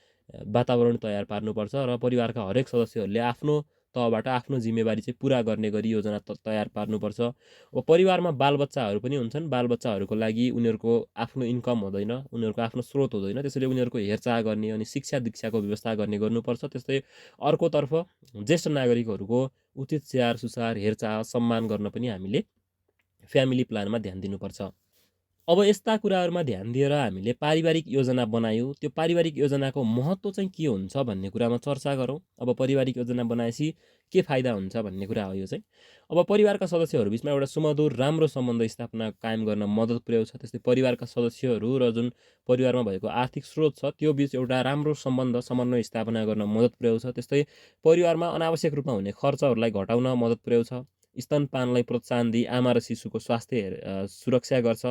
वातावरण तयार पार्नुपर्छ र परिवारका हरेक सदस्यहरूले आफ्नो तहबाट आफ्नो जिम्मेवारी चाहिँ पुरा गर्ने गरी योजना तयार पार्नुपर्छ। अब परिवारमा बालबच्चाहरू पनि हुन्छन्। बालबच्चाहरूको लागि उनीहरूको आफ्नो इन्कम हुँदैन, उनीहरूको आफ्नो स्रोत हुँदैन। त्यसैले उनीहरूको हेरचाह गर्ने अनि शिक्षा दीक्षाको व्यवस्था गर्ने गर्नुपर्छ। त्यस्तै अर्कोतर्फ ज्येष्ठ नागरिकहरूको उचित स्याहार सुसार हेरचाह सम्मान गर्न पनि हामीले फ्यामिली प्लानमा ध्यान दिनुपर्छ। अब यस्ता कुराहरूमा ध्यान दिएर हामीले पारिवारिक योजना बनायौँ। त्यो पारिवारिक योजनाको महत्त्व चाहिँ के हुन्छ भन्ने कुरामा चर्चा गरौँ। अब पारिवारिक योजना बनाएपछि के फाइदा हुन्छ भन्ने कुरा हो यो चाहिँ। अब परिवारका सदस्यहरू बिचमा एउटा सुमधुर राम्रो सम्बन्ध स्थापना कायम गर्न मद्दत पुर्याउँछ। त्यस्तै परिवारका सदस्यहरू र जुन परिवारमा भएको आर्थिक स्रोत छ त्यो बिच एउटा राम्रो सम्बन्ध समन्वय स्थापना गर्न मद्दत पुर्याउँछ। त्यस्तै परिवारमा अनावश्यक रूपमा हुने खर्चहरूलाई घटाउन मद्दत पुर्याउँछ। स्तनपानलाई प्रोत्साहन दिई आमा र शिशुको स्वास्थ्य सुरक्षा गर्छ।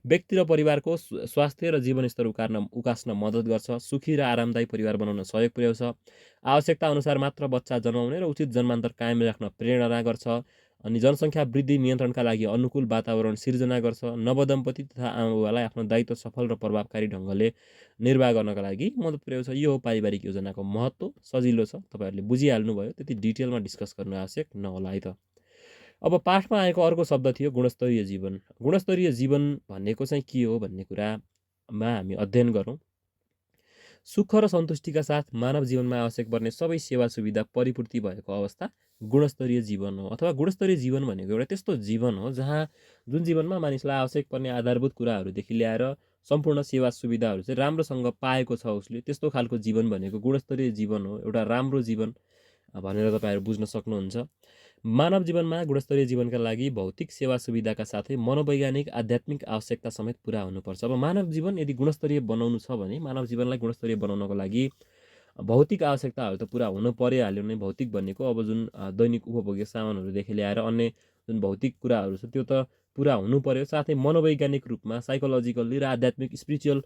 व्यक्ति र परिवारको स्वास्थ्य र जीवनस्तर उकास्न मद्दत गर्छ। सुखी र आरामदायी परिवार बनाउन सहयोग पुर्याउँछ। आवश्यकता अनुसार मात्र बच्चा जन्माउने र उचित जन्मान्तर कायम राख्न प्रेरणा गर्छ। अनि जनसङ्ख्या वृद्धि नियन्त्रणका लागि अनुकूल वातावरण सिर्जना गर्छ। नवदम्पति तथा आमाबुवालाई आफ्नो दायित्व सफल र प्रभावकारी ढङ्गले निर्वाह गर्नका लागि मद्दत पुर्याउँछ। यो हो पारिवारिक योजनाको महत्त्व। सजिलो छ, तपाईँहरूले बुझिहाल्नुभयो, त्यति डिटेलमा डिस्कस गर्न आवश्यक नहोला है त। अब पाठमा आएको अर्को शब्द थियो गुणस्तरीय जीवन। गुणस्तरीय जीवन भनेको चाहिँ के हो भन्ने कुरामा हामी अध्ययन गरौँ। सुख र सन्तुष्टिका साथ मानव जीवनमा आवश्यक पर्ने सबै सेवा सुविधा परिपूर्ति भएको अवस्था गुणस्तरीय जीवन हो। अथवा गुणस्तरीय जीवन भनेको एउटा त्यस्तो जीवन हो जहाँ जुन जीवनमा मानिसलाई आवश्यक पर्ने आधारभूत कुराहरूदेखि ल्याएर सम्पूर्ण सेवा सुविधाहरू चाहिँ राम्रोसँग पाएको छ उसले, त्यस्तो खालको जीवन भनेको गुणस्तरीय जीवन हो। एउटा राम्रो जीवन भनेर तपाईँहरू बुझ्न सक्नुहुन्छ। मानव जीवनमा गुणस्तरीय जीवनका लागि भौतिक सेवा सुविधाका साथै मनोवैज्ञानिक आध्यात्मिक आवश्यकता समेत पुरा हुनुपर्छ। अब मानव जीवन यदि गुणस्तरीय बनाउनु छ भने मानव जीवनलाई गुणस्तरीय बनाउनको लागि भौतिक आवश्यकताहरू त पुरा हुनु परिहाल्यो नै। भौतिक भनेको अब जुन दैनिक उपभोग्य सामानहरूदेखि ल्याएर अन्य जुन भौतिक कुराहरू छ त्यो त पुरा हुनु पर्यो। साथै मनोवैज्ञानिक रूपमा साइकोलोजिकल्ली र आध्यात्मिक स्पिरिचुअल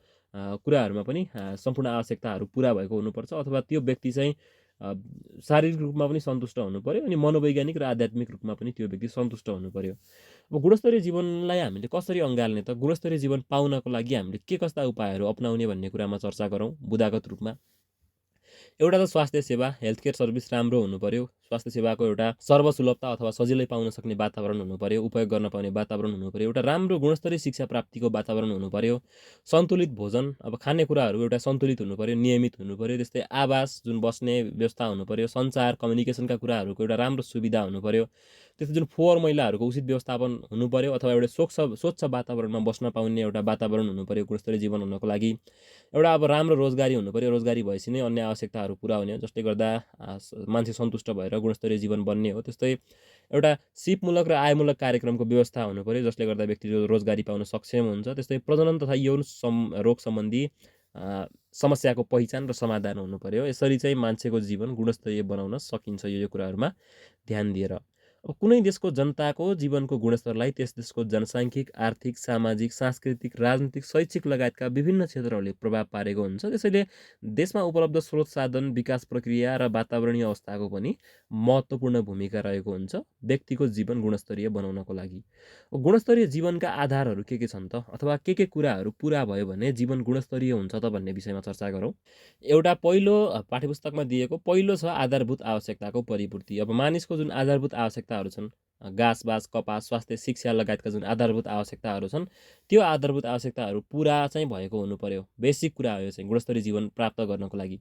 कुराहरूमा पनि सम्पूर्ण आवश्यकताहरू पुरा भएको हुनुपर्छ। अथवा त्यो व्यक्ति चाहिँ शारीरिक रूपमा पनि सन्तुष्ट हुनु पर्यो अनि मनोवैज्ञानिक र आध्यात्मिक रूपमा पनि त्यो व्यक्ति सन्तुष्ट हुनु पर्यो। अब गुणस्तरीय जीवनलाई हामीले कसरी अँगाल्ने त? गुणस्तरीय जीवन पाउनको लागि हामीले के कस्ता उपायहरू अपनाउने भन्ने कुरामा चर्चा गरौँ बुदागत रूपमा। एउटा त स्वास्थ्य सेवा, हेल्थ केयर सर्भिस राम्रो हुनु पर्यो। स्वास्थ्य सेवाको एउटा सर्वसुलभता अथवा सजिलै पाउन सक्ने वातावरण हुनु पर्यो, उपयोग गर्न पाउने वातावरण हुनु पर्यो। एउटा राम्रो गुणस्तरीय शिक्षा प्राप्तिको वातावरण हुनु पर्यो। सन्तुलित भोजन, अब खानेकुराहरू एउटा सन्तुलित हुनु पर्यो, नियमित हुनु पर्यो। त्यस्तै आवास, जुन बस्ने व्यवस्था हुनु पर्यो। सञ्चार कम्युनिकेसनका कुराहरूको एउटा राम्रो सुविधा हुनु पर्यो। त्यस्तै जुन फोहोर मैलाहरूको उचित व्यवस्थापन हुनु पर्यो अथवा एउटा स्वच्छ वातावरणमा बस्न पाउने एउटा वातावरण हुनु पर्यो गुणस्तरीय जीवन हुनको लागि। एउटा अब राम्रो रोजगारी हुनु पर्यो। रोजगारी भएपछि नै अन्य आवश्यकताहरू पुरा हुने हो, जसले गर्दा मान्छे सन्तुष्ट भएर गुणस्तरीय जीवन बन्ने हो। त्यस्तै एउटा सिपमूलक र आयमूलक कार्यक्रमको व्यवस्था हुनु पर्यो जसले गर्दा व्यक्ति रोजगारी पाउन सक्षम हुन्छ। त्यस्तै प्रजनन तथा यौन रोग सम्बन्धी समस्याको पहिचान र समाधान हुनु पर्यो। यसरी चाहिँ मान्छेको जीवन गुणस्तरीय बनाउन सकिन्छ यो कुराहरूमा ध्यान दिएर। अब कुनै देशको जनताको जीवनको गुणस्तरलाई त्यस देशको जनसाङ्खिक, आर्थिक, सामाजिक, सांस्कृतिक, राजनीतिक, शैक्षिक लगायतका विभिन्न क्षेत्रहरूले प्रभाव पारेको हुन्छ। त्यसैले देशमा उपलब्ध स्रोत साधन, विकास प्रक्रिया र वातावरणीय अवस्थाको पनि महत्त्वपूर्ण भूमिका रहेको हुन्छ व्यक्तिको जीवन गुणस्तरीय बनाउनको लागि। गुणस्तरीय जीवनका आधारहरू के छन् त? अथवा के कुराहरू पुरा भयो भने जीवन गुणस्तरीय हुन्छ त भन्ने विषयमा चर्चा गरौँ। एउटा पहिलो पाठ्यपुस्तकमा दिएको पहिलो छ आधारभूत आवश्यकताको परिपूर्ति। अब मानिसको जुन आधारभूत आवश्यकताहरू छन्, घाँसबास, कपास, स्वास्थ्य, शिक्षा लगायतका जुन आधारभूत आवश्यकताहरू छन् त्यो आधारभूत आवश्यकताहरू पुरा चाहिँ भएको हुनु पर्यो। बेसिक कुरा हो यो चाहिँ गुणस्तरीय जीवन प्राप्त गर्नको लागि।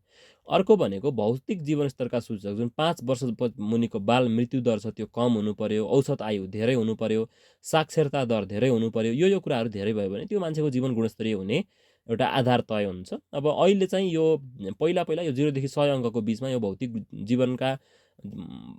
अर्को भनेको भौतिक जीवनस्तरका सूचक जुन 5 वर्ष मुनिको बाल मृत्यु दर छ त्यो कम हुनु पर्यो। औसत आयु धेरै हुनु पर्यो। साक्षरता दर धेरै हुनु पर्यो। यो कुराहरू धेरै भयो भने त्यो मान्छेको जीवन गुणस्तरीय हुने एउटा आधार तय हुन्छ। अब अहिले चाहिँ यो पहिला यो 0 देखि 100 अङ्कको बिचमा यो भौतिक जीवनका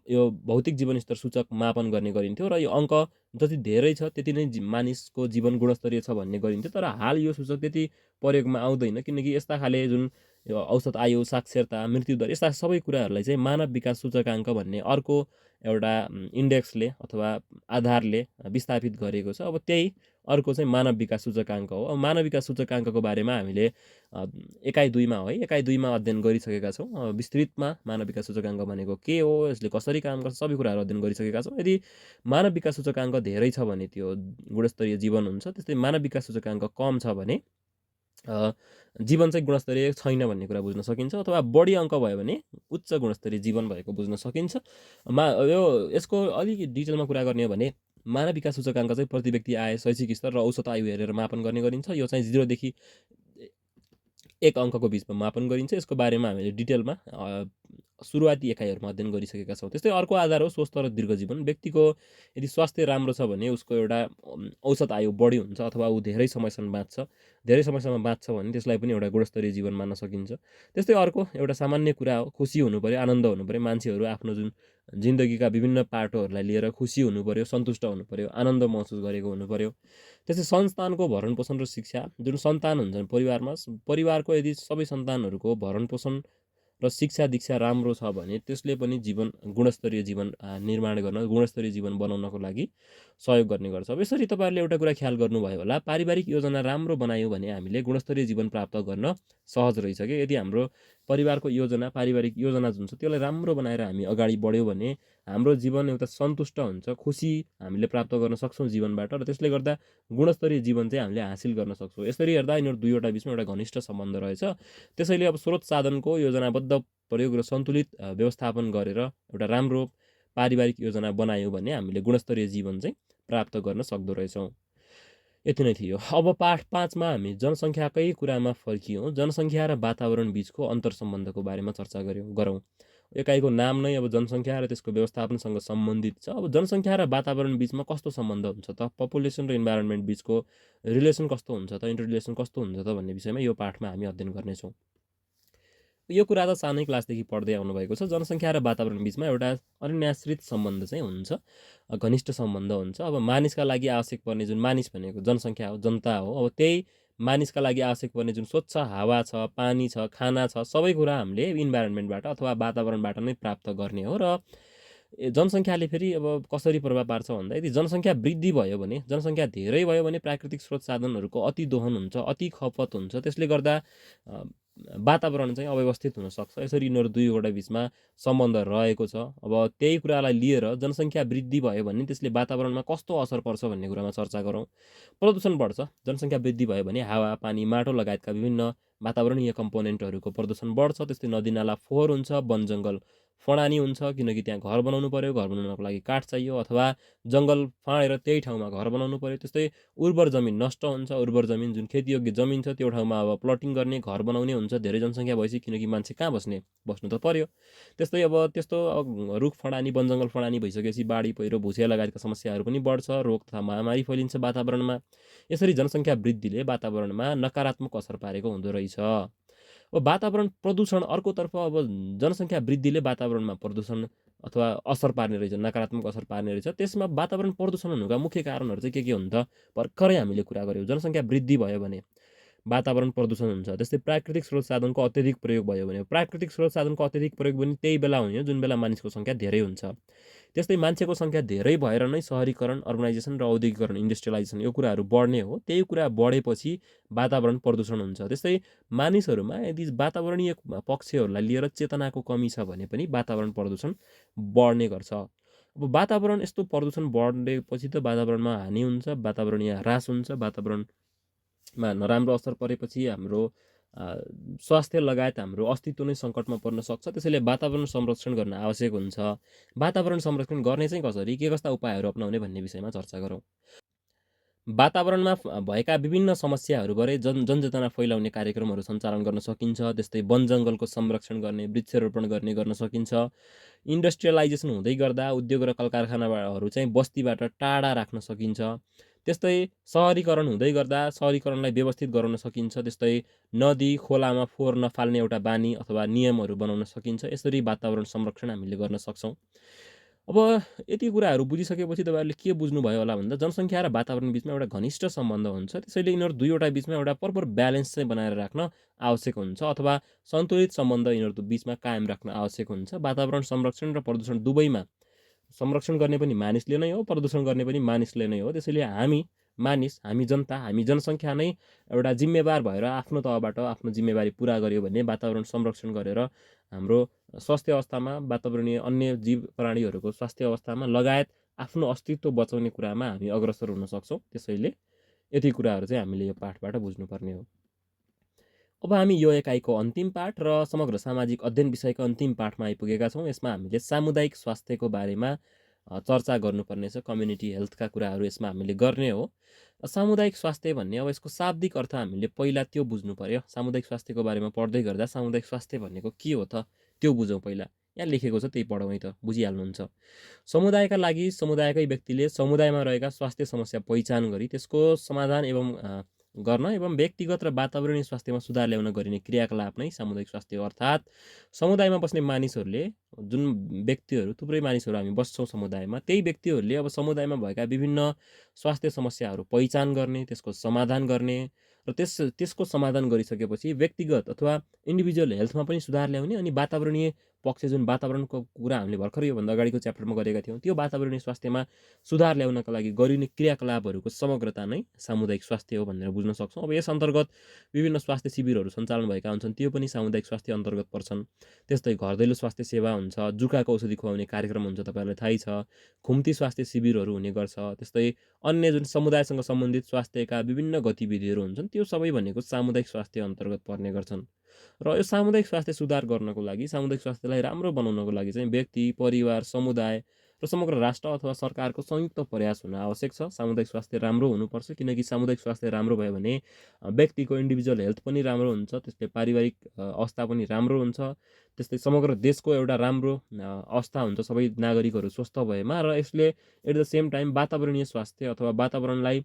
यो भौतिक जीवनस्तर सूचक मापन गर्ने गरिन्थ्यो र यो अङ्क जति धेरै छ त्यति नै मानिसको जीवन गुणस्तरीय छ भन्ने गरिन्थ्यो। तर हाल यो सूचक त्यति प्रयोगमा आउँदैन किनकि यस्ता खाले जुन यो औसत आयु, साक्षरता, मृत्युदर यस्ता सबै कुराहरूलाई चाहिँ मानव विकास सूचकाङ्क भन्ने अर्को एउटा इन्डेक्सले अथवा आधारले विस्थापित गरेको छ। अब त्यही अर्को चाहिँ मानव विकास सूचकाङ्क हो। अब मानव विकास सूचकाङ्कको बारेमा हामीले एकाइ 2 मा है, एकाइ 2 मा अध्ययन गरिसकेका छौँ। विस्तृतमा मानव विकास सूचकाङ्क भनेको के हो, यसले कसरी काम गर्छ, सबै कुराहरू अध्ययन गरिसकेका छौँ। यदि मानव विकास सूचकाङ्क धेरै छ भने त्यो गुणस्तरीय जीवन हुन्छ। त्यस्तै मानव विकास सूचकाङ्क कम छ भने जीवन चाहिँ गुणस्तरीय छैन भन्ने कुरा बुझ्न सकिन्छ, अथवा बढी अङ्क भयो भने उच्च गुणस्तरीय जीवन भएको बुझ्न सकिन्छ। यसको अलिक डिटेलमा कुरा गर्ने हो भने मानव विकास सूचकाङ्क चाहिँ प्रति व्यक्ति आय, शैक्षिक स्तर र औसत आयु हेरेर मापन गर्ने गरिन्छ। यो चाहिँ 0 देखि 1 अङ्कको बिचमा मापन गरिन्छ। यसको बारेमा हामीले डिटेलमा सुरुवाती एकाइहरूमा अध्ययन गरिसकेका छौँ। त्यस्तै अर्को आधार हो स्वस्थ र दीर्घ जीवन। व्यक्तिको यदि स्वास्थ्य राम्रो छ भने उसको एउटा औसत आयु बढी हुन्छ, अथवा ऊ धेरै समयसम्म बाँच्छ। धेरै समयसम्म बाँच्छ भने त्यसलाई पनि एउटा गुणस्तरीय जीवन मान्न सकिन्छ। त्यस्तै अर्को एउटा सामान्य कुरा हो, खुसी हुनु पऱ्यो, आनन्द हुनु पऱ्यो। मान्छेहरू आफ्नो जुन जिन्दगीका विभिन्न पाटोहरूलाई लिएर खुसी हुनु पऱ्यो, सन्तुष्ट हुनु पऱ्यो, आनन्द महसुस गरेको हुनु पऱ्यो। त्यस्तै संस्थानको भरणपोषण र शिक्षा, जुन सन्तान हुन्छन् परिवारमा, परिवारको यदि सबै सन्तानहरूको भरणपोषण र शिक्षा दीक्षा राम्रो छ भने त्यसले पनि जीवन गुणस्तरीय जीवन निर्माण गर्न, गुणस्तरीय जीवन बनाउनको लागि सहयोग गर्ने गर्छ। अब यसरी तपाईँहरूले एउटा कुरा ख्याल गर्नुभयो होला, पारिवारिक योजना राम्रो बनायो भने हामीले गुणस्तरीय जीवन प्राप्त गर्न सहज रहेछ कि। यदि हाम्रो परिवारको योजना, पारिवारिक योजना जुन छ त्यसलाई राम्रो बनाएर हामी अगाडि बढ्यौँ भने हाम्रो जीवन एउटा सन्तुष्ट हुन्छ, खुसी हामीले प्राप्त गर्न सक्छौँ जीवनबाट, र त्यसले गर्दा गुणस्तरीय जीवन चाहिँ हामीले हासिल गर्न सक्छौँ। यसरी हेर्दा यिनीहरू दुईवटा बिचमा एउटा घनिष्ठ सम्बन्ध रहेछ। त्यसैले अब स्रोत साधनको योजनाबद्ध प्रयोग र सन्तुलित व्यवस्थापन गरेर एउटा राम्रो पारिवारिक योजना बनायौँ भने हामीले गुणस्तरीय जीवन चाहिँ प्राप्त गर्न सक्दो रहेछौँ। यति नै थियो। अब पाठ 5 मा हामी जनसङ्ख्याकै कुरामा फर्कियौँ। जनसङ्ख्या र वातावरण बिचको अन्तर्सम्बन्धको बारेमा चर्चा गरौँ। एकाइको नाम नै अब जनसङ्ख्या र त्यसको व्यवस्थापनसँग सम्बन्धित छ। अब जनसङ्ख्या र वातावरण बिचमा कस्तो सम्बन्ध हुन्छ त, पपुलेसन र इन्भाइरोन्मेन्ट बिचको रिलेसन कस्तो हुन्छ त, इन्टररिलेसन कस्तो हुन्छ त भन्ने विषयमा यो पाठमा हामी अध्ययन गर्नेछौँ। यो कुरा त सानै क्लासदेखि पढ्दै आउनुभएको छ। जनसङ्ख्या र वातावरण बिचमा एउटा अन्याश्रित सम्बन्ध चाहिँ हुन्छ, घनिष्ठ सम्बन्ध हुन्छ। अब मानिसका लागि आवश्यक पर्ने जुन, मानिस भनेको जनसङ्ख्या हो, जनता हो, अब त्यही मानिसका लागि आवश्यक पर्ने जुन स्वच्छ हावा छ, पानी छ, खाना छ, सबै कुरा हामीले इन्भाइरोन्मेन्टबाट अथवा वातावरणबाट नै प्राप्त गर्ने हो। र जनसङ्ख्याले फेरि अब कसरी प्रभाव पार्छ भन्दा, यदि जनसङ्ख्या वृद्धि भयो भने, जनसङ्ख्या धेरै भयो भने प्राकृतिक स्रोत साधनहरूको अति दोहन हुन्छ, अति खपत हुन्छ। त्यसले गर्दा वातावरण चाहिँ अव्यवस्थित हुनसक्छ। यसरी यिनीहरू दुईवटा बिचमा सम्बन्ध रहेको छ। अब त्यही कुरालाई लिएर जनसङ्ख्या वृद्धि भयो भने त्यसले वातावरणमा कस्तो असर पर्छ भन्ने कुरामा चर्चा गरौँ। प्रदूषण बढ्छ। जनसङ्ख्या वृद्धि भयो भने हावा, पानी, माटो लगायतका विभिन्न वातावरणीय कम्पोनेन्टहरूको प्रदूषण बढ्छ। त्यस्तै नदीनाला फोहोर हुन्छ, वन जङ्गल फडानी हुन्छ, किनकि त्यहाँ घर बनाउनु पर्यो, घर बनाउनको लागि काठ चाहियो, अथवा जङ्गल फाँडेर त्यही ठाउँमा घर बनाउनु पर्यो। त्यस्तै उर्वर जमिन नष्ट हुन्छ। उर्वर जमिन जुन खेतीयोग्य जमिन छ त्यो ठाउँमा अब प्लटिङ गर्ने, घर बनाउने हुन्छ। धेरै जनसङ्ख्या भएपछि किनकि मान्छे कहाँ बस्ने, बस्नु त पर्यो। त्यस्तै अब त्यस्तो रुख फडानी, वन जङ्गल फडानी भइसकेपछि बाढी, पहिरो, भुसिया लगायतका समस्याहरू पनि बढ्छ। रोग तथा महामारी फैलिन्छ वातावरणमा। यसरी जनसङ्ख्या वृद्धिले वातावरणमा नकारात्मक असर पारेको हुँदो रहेछ। अब वातावरण प्रदूषण अर्कोतर्फ, अब जनसङ्ख्या वृद्धिले वातावरणमा प्रदूषण अथवा असर पार्ने रहेछ, नकारात्मक असर पार्ने रहेछ। त्यसमा वातावरण प्रदूषण हुनुका मुख्य कारणहरू चाहिँ के हुन् त, भर्खरै हामीले कुरा गऱ्यौँ। जनसङ्ख्या वृद्धि भयो भने वातावरण प्रदूषण हुन्छ। त्यस्तै प्राकृतिक स्रोत साधनको अत्यधिक प्रयोग भयो भने, प्राकृतिक स्रोत साधनको अत्यधिक प्रयोग पनि त्यही बेला हुने हो जुन बेला मानिसको सङ्ख्या धेरै हुन्छ। त्यस्तै मान्छेको सङ्ख्या धेरै भएर नै सहरीकरण, अर्बनाइजेसन र औद्योगिकरण, इन्डस्ट्रियलाइजेसन यो कुराहरू बढ्ने हो। त्यही कुरा बढेपछि वातावरण प्रदूषण हुन्छ। त्यस्तै मानिसहरूमा यदि वातावरणीय पक्षहरूलाई लिएर चेतनाको कमी छ भने पनि वातावरण प्रदूषण बढ्ने गर्छ। अब वातावरण यस्तो प्रदूषण बढेपछि त वातावरणमा हानि हुन्छ, वातावरणीय ह्रास हुन्छ। वातावरणमा नराम्रो असर परेपछि हाम्रो स्वास्थ्य लगायत हाम्रो अस्तित्व नै सङ्कटमा पर्न सक्छ। त्यसैले वातावरण संरक्षण गर्न आवश्यक हुन्छ। वातावरण संरक्षण गर्ने चाहिँ कसरी, के कस्ता उपायहरू अपनाउने भन्ने विषयमा चर्चा गरौँ। वातावरणमा भएका विभिन्न समस्याहरूबारे जनचेतना फैलाउने कार्यक्रमहरू सञ्चालन गर्न सकिन्छ। त्यस्तै वन जङ्गलको संरक्षण गर्ने, वृक्षारोपण गर्न सकिन्छ। इन्डस्ट्रियलाइजेसन हुँदै गर्दा उद्योग र कल कारखानाहरू चाहिँ बस्तीबाट टाढा राख्न सकिन्छ। त्यस्तै सहरीकरण हुँदै गर्दा सहरीकरणलाई व्यवस्थित गराउन सकिन्छ। त्यस्तै नदी खोलामा फोहोर नफाल्ने एउटा बानी अथवा नियमहरू बनाउन सकिन्छ। यसरी वातावरण संरक्षण हामीले गर्न सक्छौँ। अब यति कुराहरू बुझिसकेपछि तपाईँहरूले के बुझ्नुभयो होला भन्दा जनसङ्ख्या र वातावरण बिचमा एउटा घनिष्ठ सम्बन्ध हुन्छ। त्यसैले यिनीहरू दुईवटा बिचमा एउटा प्रपर ब्यालेन्स चाहिँ बनाएर राख्न आवश्यक हुन्छ अथवा सन्तुलित सम्बन्ध यिनीहरू बिचमा कायम राख्न आवश्यक हुन्छ। वातावरण संरक्षण र प्रदूषण दुवैमा संरक्षण गर्ने पनि मानिसले नै हो, प्रदूषण गर्ने पनि मानिसले नै हो। त्यसैले हामी मानिस, हामी जनता, हामी जनसङ्ख्या नै एउटा जिम्मेवार भएर आफ्नो तहबाट आफ्नो जिम्मेवारी पुरा गर्यो भने वातावरण संरक्षण गरेर हाम्रो स्वास्थ्य अवस्थामा, वातावरणीय अन्य जीव प्राणीहरूको स्वास्थ्य अवस्थामा लगायत आफ्नो अस्तित्व बचाउने कुरामा हामी अग्रसर हुन सक्छौँ। त्यसैले यति कुराहरू चाहिँ हामीले यो पाठबाट बुझ्नुपर्ने हो। अब हामी यो एकाइको अन्तिम पाठ र समग्र सामाजिक अध्ययन विषयको अन्तिम पाठमा आइपुगेका छौँ। यसमा हामीले सामुदायिक स्वास्थ्यको बारेमा चर्चा गर्नुपर्ने छ। कम्युनिटी हेल्थका कुराहरू यसमा हामीले गर्ने हो। सामुदायिक स्वास्थ्य भन्ने अब यसको शाब्दिक अर्थ हामीले पहिला त्यो बुझ्नु पर्यो। सामुदायिक स्वास्थ्यको बारेमा पढ्दै गर्दा सामुदायिक स्वास्थ्य भनेको के हो त त्यो बुझौँ पहिला। यहाँ लेखेको छ त्यही पढौँ है त, बुझिहाल्नुहुन्छ। समुदायका लागि समुदायकै व्यक्तिले समुदायमा रहेका स्वास्थ्य समस्या पहिचान गरी त्यसको समाधान गर्न एवं व्यक्तिगत र वातावरणीय स्वास्थ्यमा सुधार ल्याउन गरिने क्रियाकलाप नै सामुदायिक स्वास्थ्य हो। अर्थात् समुदायमा बस्ने मानिसहरूले, जुन व्यक्तिहरू, थुप्रै मानिसहरू हामी बस्छौँ समुदायमा, त्यही व्यक्तिहरूले अब समुदायमा भएका विभिन्न स्वास्थ्य समस्याहरू पहिचान गर्ने, त्यसको समाधान गर्ने र त्यसको समाधान गरिसकेपछि व्यक्तिगत अथवा इन्डिभिजुअल हेल्थमा पनि सुधार ल्याउने, अनि वातावरणीय पक्ष, जुन वातावरणको कुरा हामीले भर्खर योभन्दा अगाडिको च्याप्टरमा गरेका थियौँ, त्यो वातावरणीय स्वास्थ्यमा सुधार ल्याउनका लागि गरिने क्रियाकलापहरूको समग्रता नै सामुदायिक स्वास्थ्य हो भनेर बुझ्न सक्छौँ। अब यस अन्तर्गत विभिन्न स्वास्थ्य शिविरहरू सञ्चालन भएका हुन्छन्, त्यो पनि सामुदायिक स्वास्थ्य अन्तर्गत पर्छन्। त्यस्तै घर दैलो स्वास्थ्य सेवा हुन्छ, जुकाको औषधि खुवाउने कार्यक्रम हुन्छ, तपाईँहरूलाई थाहै छ। खुम्ती स्वास्थ्य शिविरहरू हुने गर्छ। त्यस्तै अन्य जुन समुदायसँग सम्बन्धित स्वास्थ्यका विभिन्न गतिविधिहरू हुन्छन्, त्यो सबै भनेको सामुदायिक स्वास्थ्य अन्तर्गत पर्ने गर्छन्। र यो सामुदायिक स्वास्थ्य सुधार गर्नको लागि, सामुदायिक स्वास्थ्यलाई राम्रो बनाउनको लागि चाहिँ व्यक्ति, परिवार, समुदाय र समग्र राष्ट्र अथवा सरकारको संयुक्त प्रयास हुन आवश्यक छ। सामुदायिक स्वास्थ्य राम्रो हुनुपर्छ, किनकि सामुदायिक स्वास्थ्य राम्रो भयो भने व्यक्तिको इन्डिभिजुअल हेल्थ पनि राम्रो हुन्छ, त्यसले पारिवारिक अवस्था पनि राम्रो हुन्छ। त्यस्तै समग्र देशको एउटा राम्रो अवस्था हुन्छ सबै नागरिकहरू स्वस्थ भएमा, र यसले एट द सेम टाइम वातावरणीय स्वास्थ्य अथवा वातावरणलाई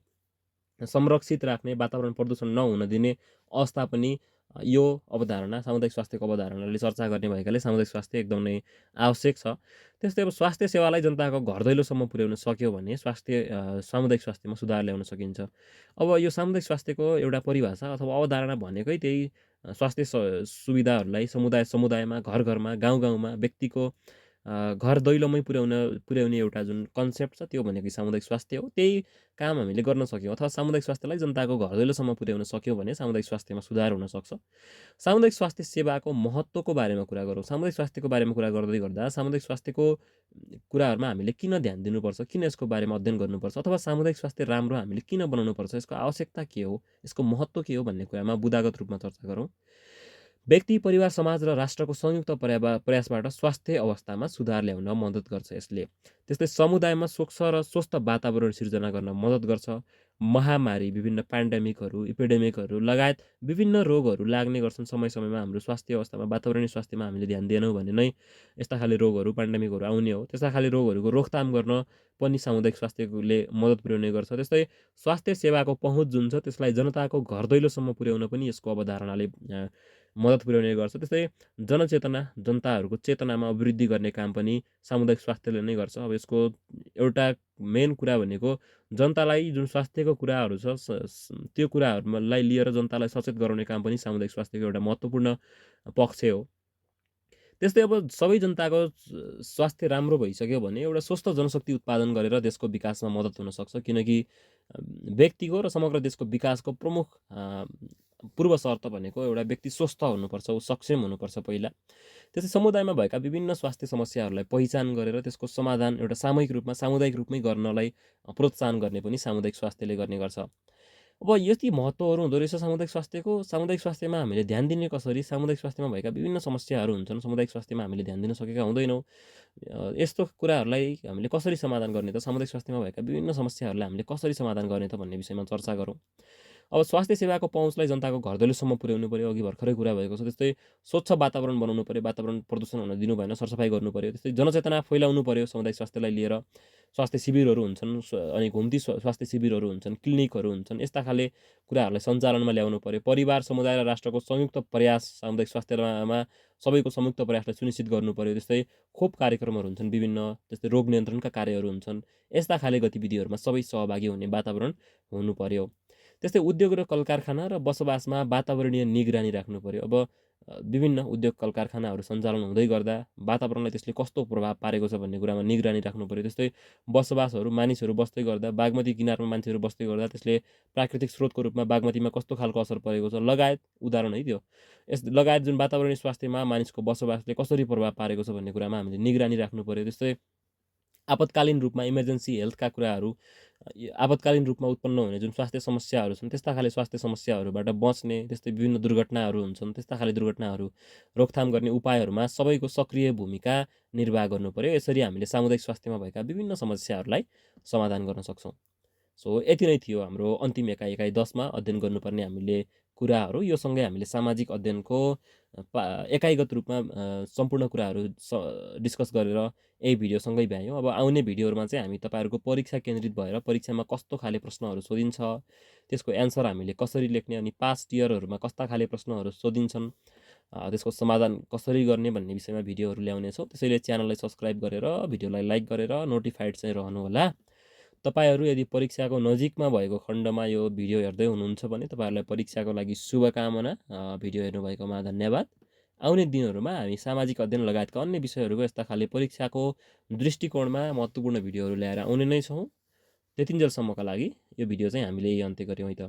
संरक्षित राख्ने, वातावरण प्रदूषण नहुन दिने अवस्था पनि यो अवधारणा, सामुदायिक स्वास्थ्यको अवधारणाले चर्चा गर्ने भएकाले सामुदायिक स्वास्थ्य एकदमै आवश्यक छ। त्यस्तै अब स्वास्थ्य सेवालाई जनताको घर दैलोसम्म पुर्याउन सक्यो भने सामुदायिक स्वास्थ्यमा सुधार ल्याउन सकिन्छ। अब यो सामुदायिक स्वास्थ्यको एउटा परिभाषा अथवा अवधारणा भनेकै त्यही स्वास्थ्य सुविधाहरूलाई समुदायमा, घर घरमा, गाउँ गाउँमा व्यक्तिको घर दैलोमै पुर्याउने एउटा जुन कन्सेप्ट छ, त्यो भनेको सामुदायिक स्वास्थ्य हो। त्यही काम हामीले गर्न सक्यौँ अथवा सामुदायिक स्वास्थ्यलाई जनताको घर दैलोसम्म पुर्याउन सक्यौँ भने सामुदायिक स्वास्थ्यमा सुधार हुन सक्छ। सामुदायिक स्वास्थ्य सेवाको महत्त्वको बारेमा कुरा गरौँ। सामुदायिक स्वास्थ्यको बारेमा कुरा गर्दै गर्दा सामुदायिक स्वास्थ्यको कुराहरूमा हामीले किन ध्यान दिनुपर्छ, किन यसको बारेमा अध्ययन गर्नुपर्छ, अथवा सामुदायिक स्वास्थ्य राम्रो हामीले किन बनाउनुपर्छ, यसको आवश्यकता के हो, यसको महत्त्व के हो भन्ने कुरामा बुदागत रूपमा चर्चा गरौँ। व्यक्ति, परिवार, समाज र राष्ट्रको संयुक्त प्रयासबाट स्वास्थ्य अवस्थामा सुधार ल्याउन मद्दत गर्छ यसले। त्यस्तै समुदायमा स्वच्छ र स्वस्थ वातावरण सिर्जना गर्न मद्दत गर्छ। महामारी, विभिन्न पेन्डेमिकहरू, एपिडेमिकहरू लगायत विभिन्न रोगहरू लाग्ने गर्छन् समय समयमा। हाम्रो स्वास्थ्य अवस्थामा, वातावरणीय स्वास्थ्यमा हामीले ध्यान दिएनौँ भने नै यस्ता खाले रोगहरू, पेन्डेमिकहरू आउने हो। त्यस्ता खाले रोगहरूको रोकथाम गर्न पनि सामुदायिक स्वास्थ्यले मद्दत पुर्याउने गर्छ। त्यस्तै स्वास्थ्य सेवाको पहुँच जुन छ त्यसलाई जनताको घर दैलोसम्म पुर्याउन पनि यसको अवधारणाले मद्दत पुर्याउने गर्छ। त्यस्तै जनचेतना, जनताहरूको चेतनामा वृद्धि गर्ने काम पनि सामुदायिक स्वास्थ्यले नै गर्छ। अब यसको एउटा मेन कुरा भनेको जनतालाई जुन स्वास्थ्यको कुराहरू छ त्यो कुराहरूलाई लिएर जनतालाई सचेत गराउने काम पनि सामुदायिक स्वास्थ्यको एउटा महत्त्वपूर्ण पक्ष हो। त्यस्तै अब सबै जनताको स्वास्थ्य राम्रो भइसक्यो भने एउटा स्वस्थ जनशक्ति उत्पादन गरेर देशको विकासमा मद्दत हुन सक्छ, किनकि व्यक्तिको र समग्र देशको विकासको प्रमुख पूर्व शर्त भनेको एउटा व्यक्ति स्वस्थ हुनुपर्छ, ऊ सक्षम हुनुपर्छ पहिला। त्यसै समुदायमा भएका विभिन्न स्वास्थ्य समस्याहरूलाई पहिचान गरेर त्यसको समाधान एउटा सामुदायिक रूपमै गर्नलाई प्रोत्साहन गर्ने पनि सामुदायिक स्वास्थ्यले गर्ने गर्छ। अब यति महत्त्वहरू हुँदो रहेछ सामुदायिक स्वास्थ्यको। सामुदायिक स्वास्थ्यमा हामीले ध्यान दिने कसरी, सामुदायिक स्वास्थ्यमा भएका विभिन्न समस्याहरू हुन्छन्, सामुदायिक स्वास्थ्यमा हामीले ध्यान दिन सकेका हुँदैनौँ। यस्तो कुराहरूलाई हामीले कसरी समाधान गर्ने त, सामुदायिक स्वास्थ्यमा भएका विभिन्न समस्याहरूलाई हामीले कसरी समाधान गर्ने त भन्ने विषयमा चर्चा गरौँ। अब स्वास्थ्य सेवाको पहुँचलाई जनताको घर दैलोसम्म पुर्याउनु पऱ्यो, अघि भर्खरै कुरा भएको छ। त्यस्तै स्वच्छ वातावरण बनाउनु पऱ्यो, वातावरण प्रदूषण हुन दिनु भएन, सरसफाइ गर्नु पऱ्यो। त्यस्तै जनचेतना फैलाउनु पऱ्यो सामुदायिक स्वास्थ्यलाई लिएर। स्वास्थ्य शिविरहरू हुन्छन्, अनि घुम्ती स्वास्थ्य शिविरहरू हुन्छन्, क्लिनिकहरू हुन्छन्। यस्ता खाले कुराहरूलाई सञ्चालनमा ल्याउनु पर्यो। परिवार, समुदाय र राष्ट्रको संयुक्त प्रयास सामुदायिक स्वास्थ्यमा सबैको संयुक्त प्रयासलाई सुनिश्चित गर्नु पर्यो। त्यस्तै खोप कार्यक्रमहरू हुन्छन् विभिन्न, त्यस्तै रोग नियन्त्रणका कार्यहरू हुन्छन्। यस्ता खाले गतिविधिहरूमा सबै सहभागी हुने वातावरण हुनु पर्यो। त्यस्तै उद्योग र कलकारखाना र बसोबासमा वातावरणीय निगरानी राख्नु पर्यो। अब विभिन्न उद्योग कलकारखानाहरू सञ्चालन हुँदै गर्दा वातावरणलाई त्यसले कस्तो प्रभाव पारेको छ भन्ने कुरामा निगरानी राख्नु पर्यो। त्यस्तै बसोबासहरू, मानिसहरू बस्दै गर्दा, बागमती किनारमा मान्छेहरू बस्दै गर्दा त्यसले प्राकृतिक स्रोतको रूपमा बागमतीमा कस्तो खालको असर परेको छ लगायत, उदाहरण है त्यो, लगायत जुन वातावरणीय स्वास्थ्यमा मानिसको बसोबासले कसरी प्रभाव पारेको छ भन्ने कुरामा हामीले निगरानी राख्नु पर्यो। त्यस्तै आपतकालीन रूपमा इमर्जेन्सी हेल्थका कुराहरू, आपतकालीन रूपमा उत्पन्न हुने जुन स्वास्थ्य समस्याहरू छन् त्यस्ता खाले स्वास्थ्य समस्याहरूबाट बच्ने, त्यस्तै विभिन्न दुर्घटनाहरू हुन्छन्, त्यस्ता खाले दुर्घटनाहरू रोकथाम गर्ने उपायहरूमा सबैको सक्रिय भूमिका निर्वाह गर्नु पर्यो। यसरी हामीले सामुदायिक स्वास्थ्यमा भएका विभिन्न समस्याहरूलाई समाधान गर्न सक्छौँ। सो यति नै थियो हाम्रो अन्तिम एकाइ 10मा अध्ययन गर्नुपर्ने हामीले कुराहरू। यो सँगै हामीले सामाजिक अध्ययनको एकाइगत रूपमा सम्पूर्ण कुराहरू डिस्कस गरेर यही भिडियोसँगै भ्यायौँ। अब आउने भिडियोहरूमा चाहिँ हामी तपाईँहरूको परीक्षा केन्द्रित भएर परीक्षामा कस्तो खाले प्रश्नहरू सोधिन्छ, त्यसको एन्सर हामीले कसरी लेख्ने, अनि पास्ट इयरहरूमा कस्ता खाले प्रश्नहरू सोधिन्छन्, त्यसको समाधान कसरी गर्ने भन्ने विषयमा भिडियोहरू ल्याउनेछौँ। त्यसैले च्यानललाई सब्सक्राइब गरेर, भिडियोलाई लाइक गरेर नोटिफाइड चाहिँ रहनुहोला। तपाईँहरू यदि परीक्षाको नजिकमा भएको खण्डमा यो भिडियो हेर्दै हुनुहुन्छ भने तपाईँहरूलाई परीक्षाको लागि शुभकामना। भिडियो हेर्नुभएकोमा धन्यवाद। आउने दिनहरूमा हामी सामाजिक अध्ययन लगायतका अन्य विषयहरूको यस्ता खाले परीक्षाको दृष्टिकोणमा महत्त्वपूर्ण भिडियोहरू ल्याएर आउने नै छौँ। त्यतिन्जेलसम्मका लागि यो भिडियो चाहिँ हामीले यही अन्त्य गऱ्यौँ है त।